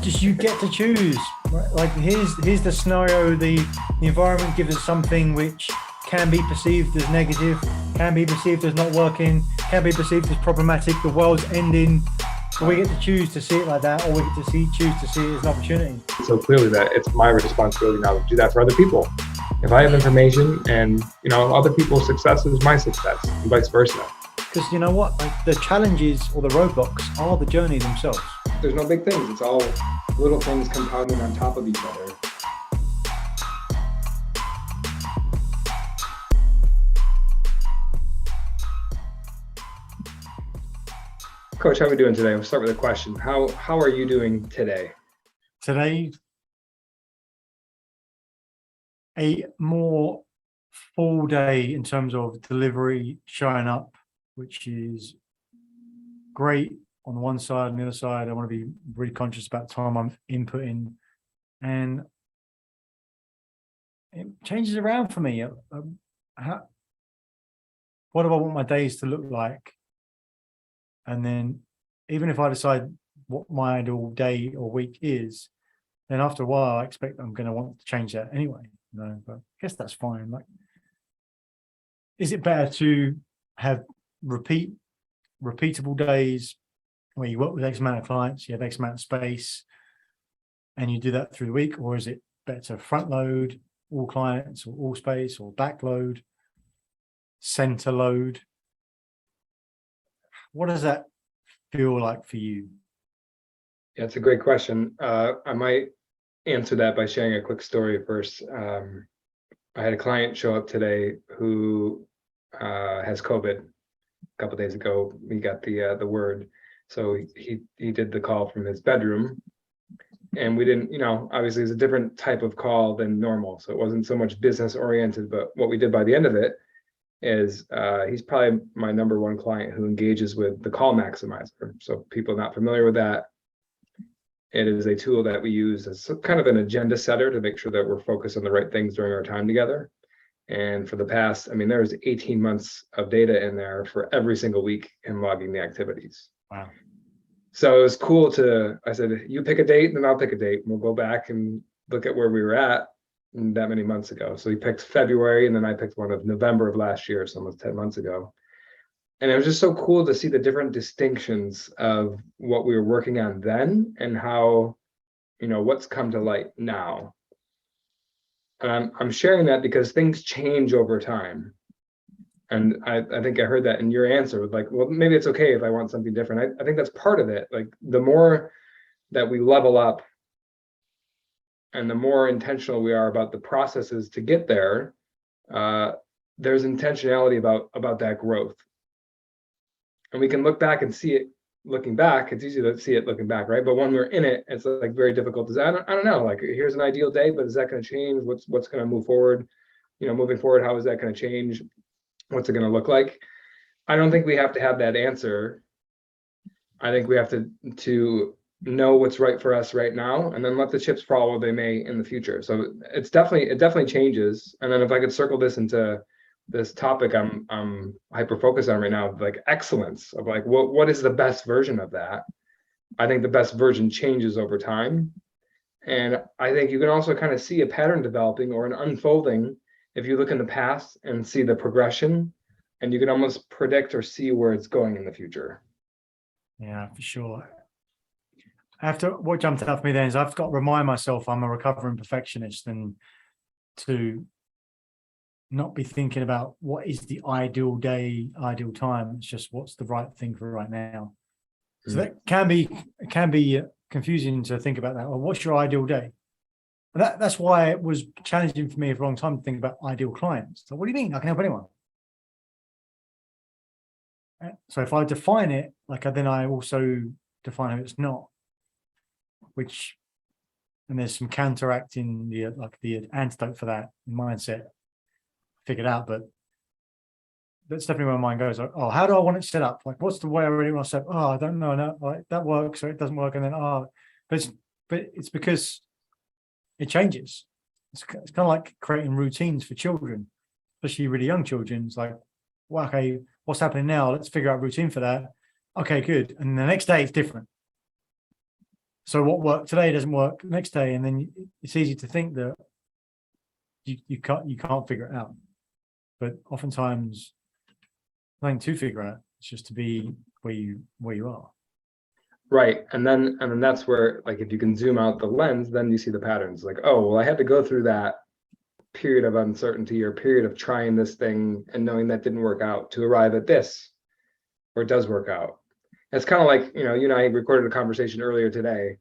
just you get to choose. Right? Like here's the scenario. The environment gives us something which can be perceived as negative, can be perceived as not working, can be perceived as problematic. The world's ending. But we get to choose to see it like that, or we get to choose to see it as an opportunity. So clearly that it's my responsibility now to do that for other people. If I have information and, other people's success is my success and vice versa. Because you know what? Like, the challenges or the roadblocks are the journey themselves. There's no big things. It's all little things compounding on top of each other. Coach, how are we doing today? We'll start with a question. How are you doing today? Today, a more full day in terms of delivery, showing up, which is great on one side. On the other side, I want to be really conscious about the time I'm inputting, and it changes around for me. What do I want my days to look like? And then even if I decide what my ideal day or week is, then after a while, I expect I'm going to want to change that anyway. But I guess that's fine. Like, is it better to have repeatable days where you work with X amount of clients, you have X amount of space, and you do that through the week? Or is it better to front load all clients or all space, or back load, center load? What does that feel like for you? Yeah, it's a great question. I might answer that by sharing a quick story first. I had a client show up today who has COVID. A couple of days ago, we got the word. So he did the call from his bedroom, and we didn't, obviously it's a different type of call than normal. So it wasn't so much business oriented, but what we did by the end of it is he's probably my number one client who engages with the call maximizer. So people not familiar with that, it is a tool that we use as kind of an agenda setter to make sure that we're focused on the right things during our time together. And for the past, there's 18 months of data in there for every single week and logging the activities. Wow. So it was cool I said, you pick a date and then I'll pick a date. And we'll go back and look at where we were at that many months ago. So he picked February, and then I picked one of November of last year, so almost 10 months ago. And it was just so cool to see the different distinctions of what we were working on then and how, what's come to light now. And I'm sharing that because things change over time. And I think I heard that in your answer with like, well, maybe it's okay if I want something different. I think that's part of it. Like, the more that we level up and the more intentional we are about the processes to get there, there's intentionality about that growth. And we can look back and see it looking back. It's easy to see it looking back, right? But when we're in it, it's like very difficult to say, I don't know, like, here's an ideal day, but is that going to change? What's going to move forward? Moving forward, how is that going to change? What's it going to look like? I don't think we have to have that answer. I think we have to know what's right for us right now, and then let the chips fall where they may in the future. So it definitely changes. And then if I could circle this into this topic I'm hyper focused on right now, like excellence, of like what is the best version of that? I think the best version changes over time. And I think you can also kind of see a pattern developing or an unfolding if you look in the past and see the progression, and you can almost predict or see where it's going in the future. Yeah, for sure. What jumped out for me then is I've got to remind myself I'm a recovering perfectionist, and to not be thinking about what is the ideal day, ideal time. It's just what's the right thing for right now. So that can be confusing to think about that. Well, what's your ideal day? And that's why it was challenging for me for a long time to think about ideal clients. So what do you mean? I can help anyone. So if I define it, then I also define how it's not. And there's some counteracting the antidote for that mindset figured out, but that's definitely where my mind goes. Like, oh, how do I want it set up? Like, what's the way I really want to set up? Oh, I don't know. No, like, that works or it doesn't work. And then, but it's because it changes. It's kind of like creating routines for children, especially really young children. It's like, well, okay, what's happening now? Let's figure out a routine for that. Okay, good. And the next day it's different. So what worked today doesn't work the next day, and then it's easy to think that you can't figure it out. But oftentimes, nothing to figure out. It's just to be where you are. Right. And then that's where, like, if you can zoom out the lens, then you see the patterns. Like, oh, well, I had to go through that period of uncertainty or period of trying this thing and knowing that didn't work out to arrive at this, or it does work out. It's kind of like, you and I recorded a conversation earlier today.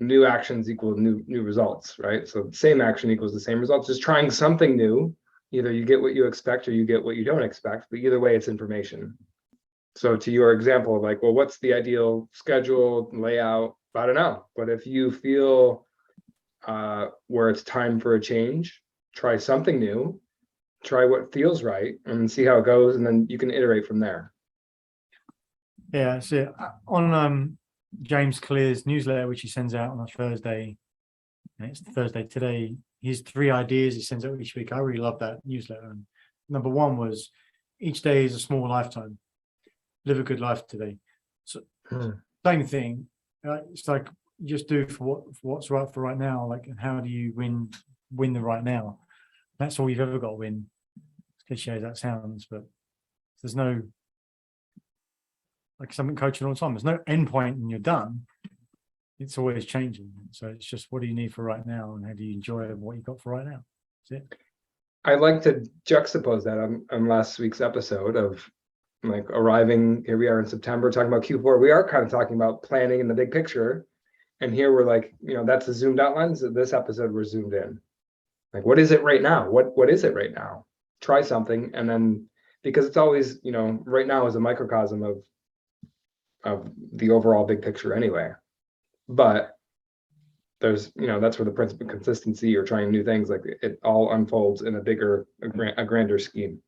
New actions equal new results, right? So same action equals the same results. Just trying something new. Either you get what you expect or you get what you don't expect, but either way, it's information. So to your example, like, well, what's the ideal schedule, layout? I don't know. But if you feel where it's time for a change, try something new, try what feels right, and see how it goes, and then you can iterate from there. Yeah, so on James Clear's newsletter, which he sends out on a Thursday, and it's Thursday today, his 3 ideas he sends out each week. I really love that newsletter. And number 1 was, each day is a small lifetime. Live a good life today. So same thing. It's like, you just do for what's right for right now. Like, how do you win the right now? That's all you've ever got to win. As cliche as that sounds, but there's no, like something coaching all the time, there's no end point and you're done. It's always changing. So it's just, what do you need for right now, and how do you enjoy what you got for right now? That's it. I like to juxtapose that on last week's episode of, like, arriving, here we are in September talking about Q4. We are kind of talking about planning in the big picture. And here we're like, that's a zoomed out lens. This episode we're zoomed in. Like, what is it right now? What is it right now? Try something. And then, because it's always, right now is a microcosm of the overall big picture anyway. But there's, that's where the principle of consistency or trying new things, like, it all unfolds in a grander scheme.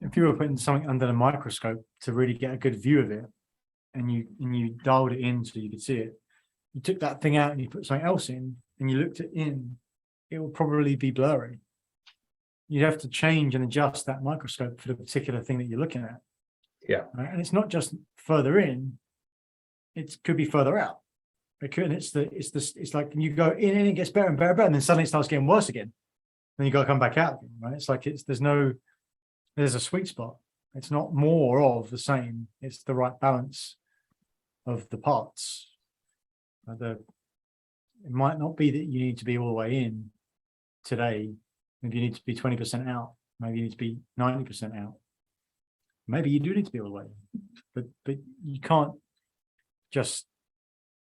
If you were putting something under the microscope to really get a good view of it, and you dialed it in so you could see it, you took that thing out and you put something else in and you looked it in, it will probably be blurry. You'd have to change and adjust that microscope for the particular thing that you're looking at. Yeah. Right? And it's not just further in, it could be further out. It's like, when you go in and it gets better and better and better, and then suddenly it starts getting worse again. Then you got to come back out again, right? It's like, there's a sweet spot. It's not more of the same. It's the right balance of the parts. It might not be that you need to be all the way in today. Maybe you need to be 20% out. Maybe you need to be 90% out. Maybe you do need to be all the way in. But you can't just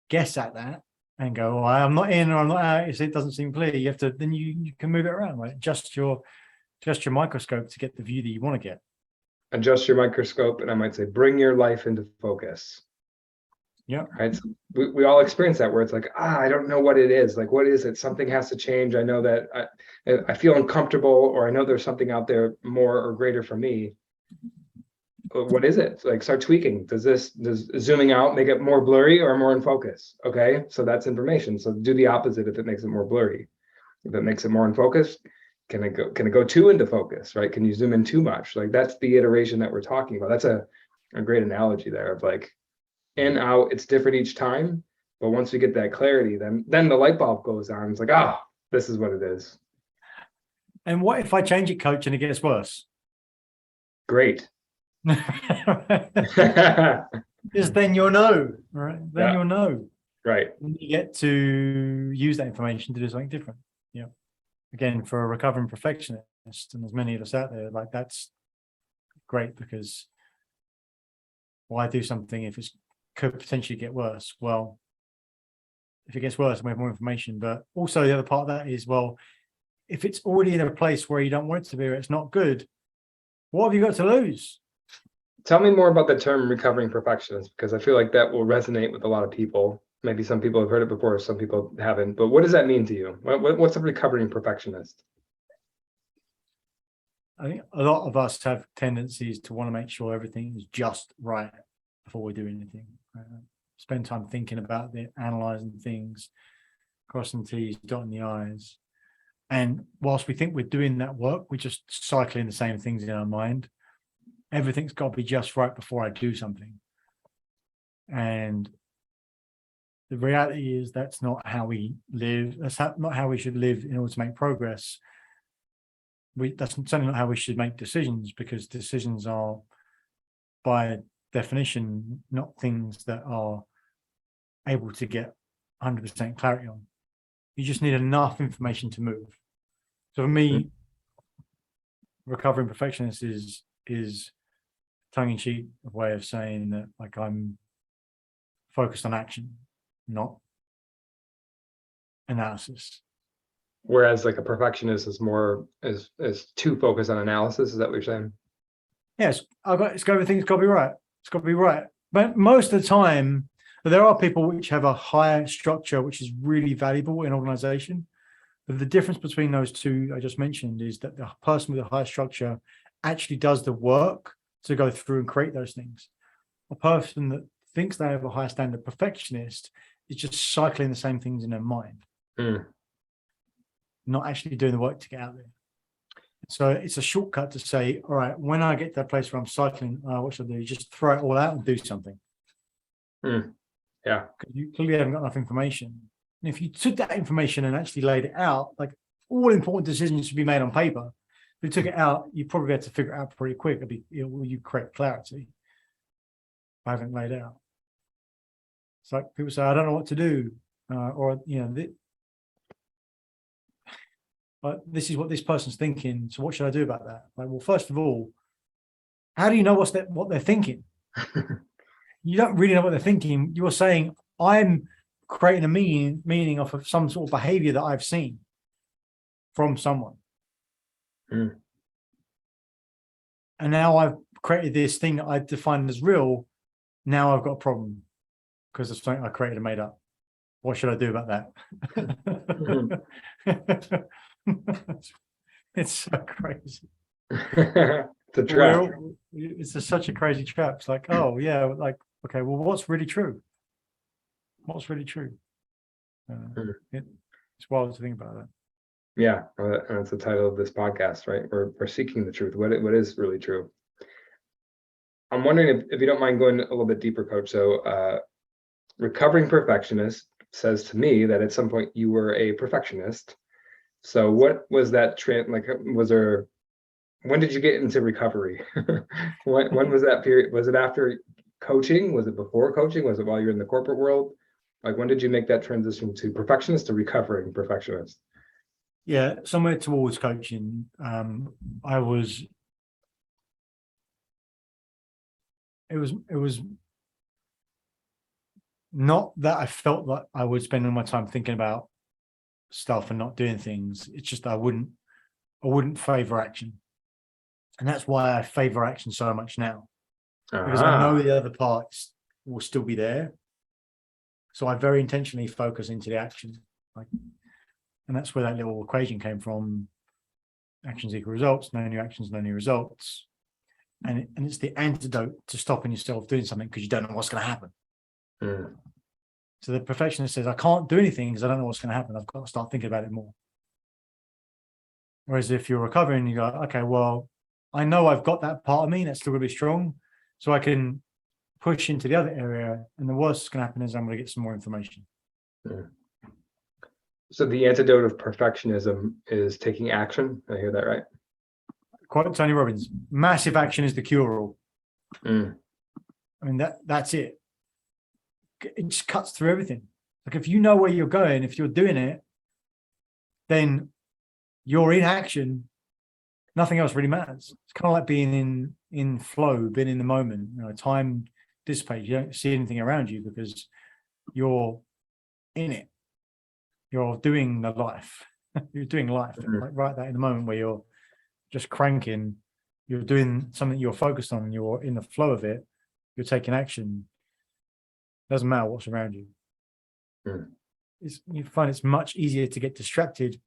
guess at that and go, oh, I'm not in or I'm not out. It doesn't seem clear. You have to, then you can move it around, right? Just your microscope to get the view that you want to get. Adjust your microscope, and I might say, bring your life into focus. Yeah. Right. So we all experience that, where it's like, I don't know what it is. Like, what is it? Something has to change. I know that I feel uncomfortable, or I know there's something out there more or greater for me. What is it? Like, start tweaking. Does zooming out make it more blurry or more in focus? Okay. So that's information. So do the opposite if it makes it more blurry. If it makes it more in focus, can it go too into focus, right? Can you zoom in too much? Like, that's the iteration that we're talking about. That's a great analogy there of, like, in, out, it's different each time. But once we get that clarity, then the light bulb goes on. It's like, this is what it is. And what if I change it, coach, and it gets worse? Great. Because then you'll know, right? Then you'll know. Right. And you get to use that information to do something different. Yeah. Again, for a recovering perfectionist, and there's many of us out there, like, that's great, because why do something if it could potentially get worse? Well, if it gets worse, we have more information. But also the other part of that is, well, if it's already in a place where you don't want it to be, or it's not good, what have you got to lose? Tell me more about the term recovering perfectionist, because I feel like that will resonate with a lot of people. Maybe some people have heard it before, some people haven't. But what does that mean to you? What's a recovering perfectionist? I think a lot of us have tendencies to want to make sure everything is just right before we do anything. Spend time thinking about it, analyzing things, crossing T's, dotting the I's. And whilst we think we're doing that work, we're just cycling the same things in our mind. Everything's got to be just right before I do something. And the reality is that's not how we live. That's not how we should live in order to make progress. That's certainly not how we should make decisions, because decisions are, by definition, not things that are able to get 100% clarity on. You just need enough information to move. So for me, recovering perfectionist is tongue-in-cheek way of saying that, like, I'm focused on action, not analysis. Whereas like a perfectionist is more is too focused on analysis. Is that what you're saying? Yes, everything's got to be right. It's got to be right. But most of the time, there are people which have a higher structure, which is really valuable in organization. But the difference between those two I just mentioned is that the person with a higher structure actually does the work to go through and create those things. A person that thinks they have a higher standard perfectionist is just cycling the same things in their mind, not actually doing the work to get out there. So it's a shortcut to say, all right, when I get to that place where I'm cycling, what should I do? Just throw it all out and do something. Yeah. Because you clearly haven't got enough information. And if you took that information and actually laid it out, like, all important decisions should be made on paper. If you took it out, you probably had to figure it out pretty quick. You create clarity. I haven't laid it out. It's like people say, I don't know what to do. But this is what this person's thinking. So what should I do about that? Like, well, first of all, how do you know what they're thinking? You don't really know what they're thinking. You're saying, I'm creating a meaning off of some sort of behavior that I've seen from someone. And now I've created this thing that I've defined as real. Now I've got a problem because of something I created and made up. What should I do about that? It's so crazy. It's a trap. It's such a crazy trap. It's like, oh yeah, like, okay, well, what's really true? What's really true? It's wild to think about that. Yeah, and that's the title of this podcast, right? We're seeking the truth. What is really true? I'm wondering if you don't mind going a little bit deeper, Coach. So, recovering perfectionist says to me that at some point you were a perfectionist. So, what was that trend like? When did you get into recovery? when was that period? Was it after coaching? Was it before coaching? Was it while you're in the corporate world? Like, when did you make that transition to perfectionist to recovering perfectionist? Yeah, somewhere towards coaching. It was not that I felt like I would spend all my time thinking about stuff and not doing things. It's just I wouldn't favor action. And that's why I favor action so much now. Because I know the other parts will still be there. So I very intentionally focus into the action. And that's where that little equation came from. Actions equal results, no new actions, no new results. And it's the antidote to stopping yourself doing something because you don't know what's going to happen. So the perfectionist says, I can't do anything because I don't know what's going to happen. I've got to start thinking about it more. Whereas if you're recovering, you go, okay, well, I know I've got that part of me that's still going to be strong. So I can push into the other area. And the worst that's going to happen is I'm going to get some more information. So the antidote of perfectionism is taking action. I hear that right? Quote Tony Robbins, massive action is the cure-all. I mean, that's it. It just cuts through everything. Like, if you know where you're going, if you're doing it, then you're in action. Nothing else really matters. It's kind of like being in flow, being in the moment. You know, time dissipates. You don't see anything around you because you're in it. You're doing the life. You're doing life. Like right there in the moment where you're just cranking, you're doing something you're focused on, you're in the flow of it, you're taking action. Doesn't matter what's around you. You find it's much easier to get distracted.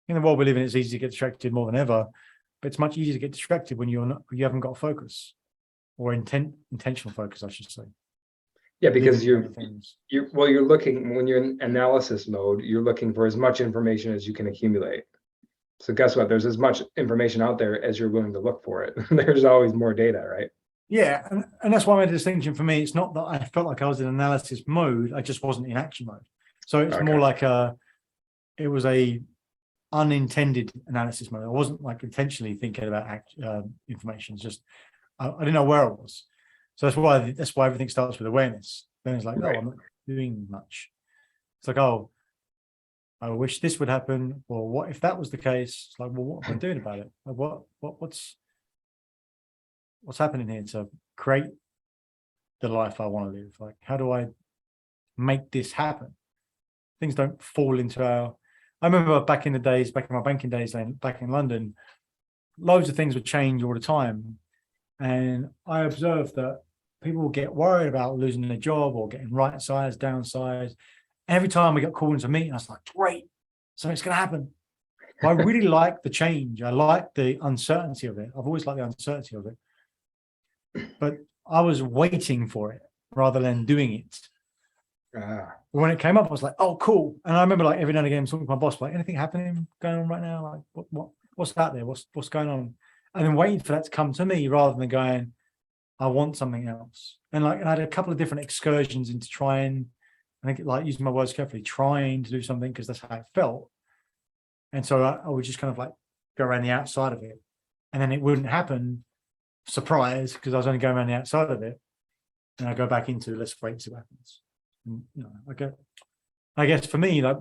In the world we live in, it's easy to get distracted more than ever, but it's much easier to get distracted when you haven't got a focus, or intentional focus, I should say. Yeah, because you're looking, when you're in analysis mode, you're looking for as much information as you can accumulate. So guess what? There's as much information out there as you're willing to look for it. There's always more data, right? Yeah, and that's why I made a distinction. For me, it's not that I felt like I was in analysis mode, I just wasn't in action mode. So it's more Okay. like it was a unintended analysis mode. I wasn't like intentionally thinking about information. It's just I didn't know where I was. So that's why everything starts with awareness. Then it's like, oh, Right. I'm not doing much. It's like, oh, I wish this would happen, or what if that was the case? It's like, well, what am I doing about it? Like, what's happening here to create the life I want to live? Like, how do I make this happen? Things don't fall into our. I remember back in the days, back in my banking days, and back in London, loads of things would change all the time, and I observed that people would get worried about losing their job or getting right sized, downsized. Every time we got called into a meeting, I was like, great, something's going to happen. I really like the change. I like the uncertainty of it. I've always liked the uncertainty of it. But I was waiting for it rather than doing it. Ah, When it came up, I was like, oh, cool. And I remember like every now and again talking to my boss, like, anything happening going on right now? Like what's out there? What's going on? And then waiting for that to come to me rather than going, I want something else. And like I had a couple of different excursions into trying, I think like using my words carefully, trying to do something because that's how it felt. And so I would just kind of like go around the outside of it. And then it wouldn't happen, surprise, because I was only going around the outside of it. And I go back into let's wait and see what happens. And, I guess for me, like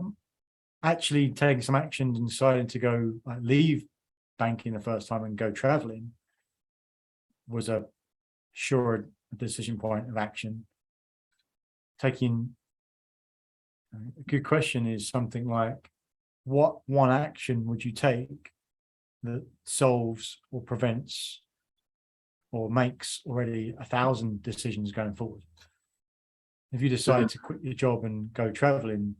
actually taking some action and deciding to go like leave banking the first time and go traveling was a sure decision point of action. Taking a good question is something like, what one action would you take that solves or prevents or makes already 1,000 decisions going forward? If you decide to quit your job and go traveling,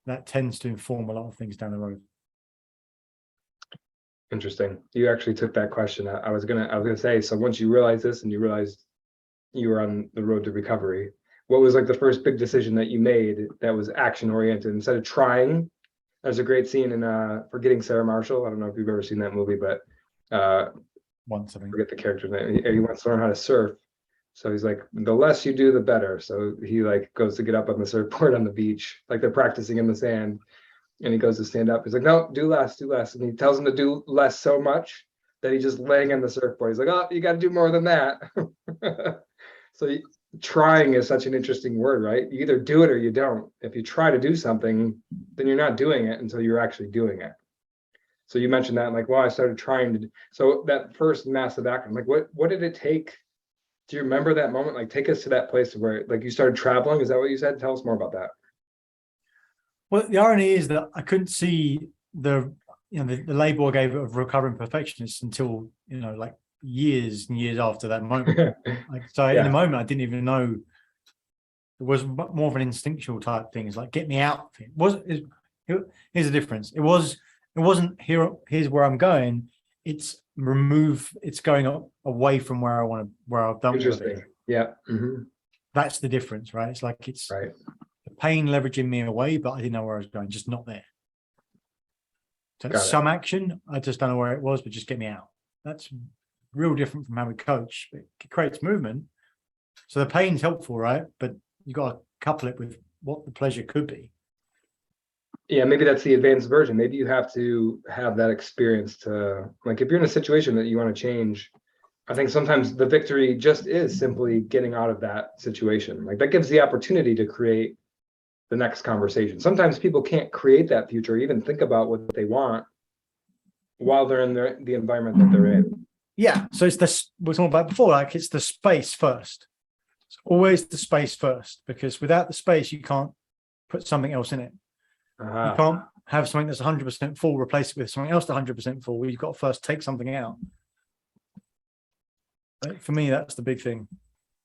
that tends to inform a lot of things down the road. interesting. You actually took that question. I was gonna say, so once you realized this and you realized you were on the road to recovery, what was like the first big decision that you made that was action oriented instead of trying? There's a great scene in Forgetting Sarah Marshall. I don't know if you've ever seen that movie, but Once, I think. forget the character's name. He wants to learn how to surf. So he's like, the less you do, the better. So he like goes to get up on the surfboard on the beach, like they're practicing in the sand. And he goes to stand up. He's like, no, do less, do less. And he tells him to do less so much that he's just laying on the surfboard. He's like, oh, you got to do more than that. So trying is such an interesting word, right? You either do it or you don't. If you try to do something, then you're not doing it until you're actually doing it. So you mentioned that, like, well, I started trying to. So that first massive act, like, what did it take? Do you remember that moment? Like, take us to that place where, like, you started traveling. Is that what you said? Tell us more about that. Well, the irony is that I couldn't see the label I gave it of recovering perfectionist until like years and years after that moment. Like, so in the moment, I didn't even know. It was more of an instinctual type thing. It's like, get me out. Here's the difference. It wasn't here. Here's where I'm going. It's going away from where I don't want to be. Yeah. Mm-hmm. That's the difference, right? It's like it's right. The pain leveraging me away, but I didn't know where I was going, just not there. So it's some action. I just don't know where it was, but just get me out. That's real different from how we coach. It creates movement. So the pain's helpful, right? But you got to couple it with what the pleasure could be. Yeah, maybe that's the advanced version. Maybe you have to have that experience to, like, if you're in a situation that you want to change, I think sometimes the victory just is simply getting out of that situation. Like, that gives the opportunity to create the next conversation. Sometimes people can't create that future, or even think about what they want while they're in the environment that they're in. Yeah. So it's this, we were talking about before, like it's the space first. It's always the space first, because without the space, you can't put something else in it. You can't have something that's 100% full, replace it with something else 100% full. You've got to first take something out. But for me, that's the big thing.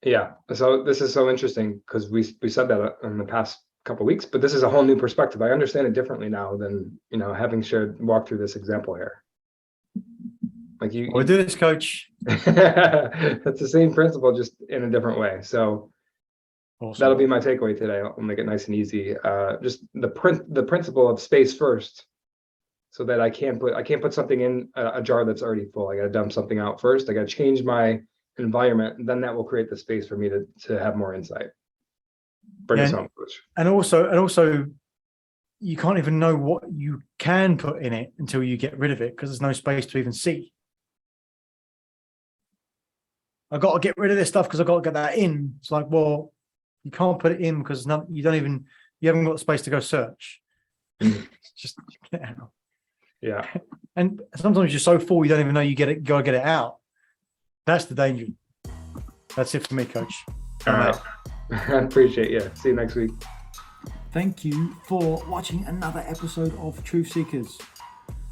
Yeah. So this is so interesting because we said that in the past couple of weeks, but this is a whole new perspective. I understand it differently now than, having walked through this example here. Like we do this, coach. That's the same principle, just in a different way. So awesome. That'll be my takeaway today. I'll make it nice and easy. Just the principle of space first, so that I can't put something in a jar that's already full. I got to dump something out first. I got to change my environment, and then that will create the space for me to have more insight. Bring us home, coach. And also, you can't even know what you can put in it until you get rid of it, because there's no space to even see. I got to get rid of this stuff because I got to get that in. It's like, well, you can't put it in because you haven't got the space to go search. Just get it out. Yeah. And sometimes you're so full you don't even know you gotta get it out. That's the danger. That's it for me, Coach. All right. I appreciate you. See you next week. Thank you for watching another episode of Truth Seekers.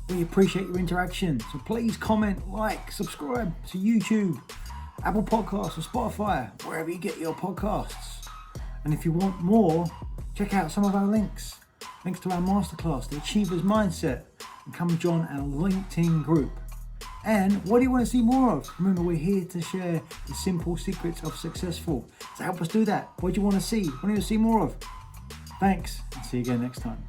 We appreciate your interaction. So please comment, like, subscribe to YouTube, Apple Podcasts, or Spotify, wherever you get your podcasts. And if you want more, check out some of our links to our masterclass, The Achiever's Mindset, and come join our LinkedIn group. And what do you want to see more of? Remember, we're here to share the simple secrets of successful. So help us do that. What do you want to see? What do you want to see more of? Thanks, and see you again next time.